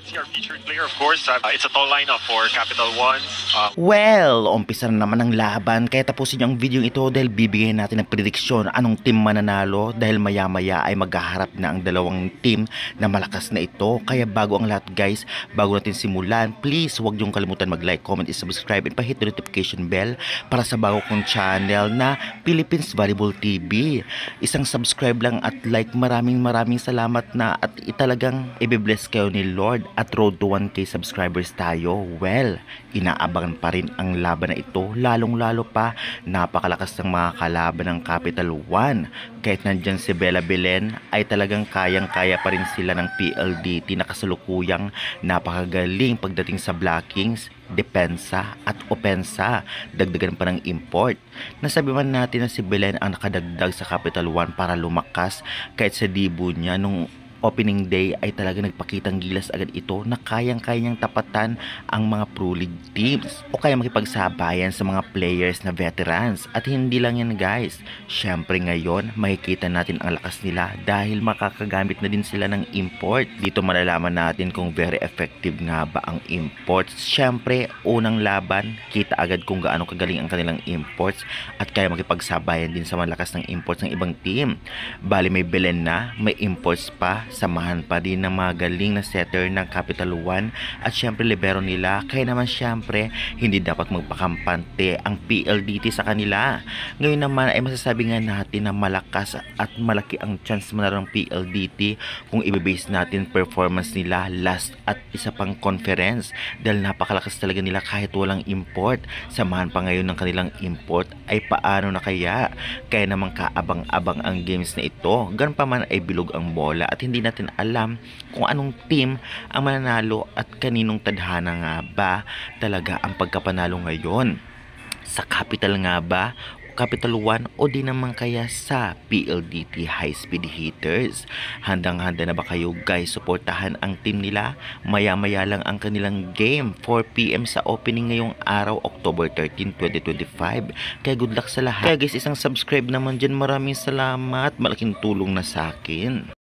Let's see our featured player, of course. It's a tall lineup for Capital One. Well, umpisa na naman ang laban kaya tapusin niyo ang video ito dahil bibigyan natin ng prediksyon anong team mananalo dahil maya-maya ay maghaharap na ang dalawang team na malakas na ito. Kaya bago ang lahat guys, bago natin simulan, please huwag niyong kalimutan mag-like, comment, and subscribe and pa-hit the notification bell para sa bago kong channel na Philippines Volleyball TV. Isang subscribe lang at like, maraming salamat na at talagang i-bless kayo ni Lord at road to 1K subscribers tayo. Well, inaabangan pa rin ang laban na ito, lalong-lalo pa napakalakas ng mga kalaban ng Capital One. Kahit nandyan si Bella Belen ay talagang kayang-kaya pa rin sila ng PLDT na kasalukuyang napakagaling pagdating sa blockings, depensa at opensa. Dagdagan pa ng import. Nasabi man natin na si Belen ang nakadagdag sa Capital One para lumakas kahit sa debut niya nung opening day ay talaga nagpakitang gilas agad ito na kayang-kaya niyang tapatan ang mga pro league teams o kaya makipagsabayan sa mga players na veterans. At hindi lang yan guys, syempre ngayon makikita natin ang lakas nila dahil makakagamit na din sila ng import. Dito malalaman natin kung very effective nga ba ang imports. Syempre unang laban, kita agad kung gaano kagaling ang kanilang imports at kaya makipagsabayan din sa malakas ng imports ng ibang team. Bali may Belen na, may imports pa, samahan pa din ng mga galing na setter ng Capital One at syempre libero nila. Kaya naman syempre hindi dapat magpakampante ang PLDT sa kanila. Ngayon naman ay masasabi nga natin na malakas at malaki ang chance manalo ng PLDT kung ibibase natin performance nila last at isa pang conference dahil napakalakas talaga nila kahit walang import. Samahan pa ngayon ng kanilang import ay paano na kaya? Kaya naman kaabang-abang ang games na ito. Ganun pa man ay bilog ang bola at hindi natin alam kung anong team ang mananalo at kaninong tadhana nga ba talaga ang pagkapanalo ngayon. Sa Capital nga ba, Capital One o di naman kaya sa PLDT High Speed Hitters? Handang-handa na ba kayo guys suportahan ang team nila? Maya-maya lang ang kanilang game, 4 PM sa opening ngayong araw, October 13, 2025. Kaya good luck sa lahat. Kaya guys, isang subscribe naman dyan. Maraming salamat. Malaking tulong na sa akin.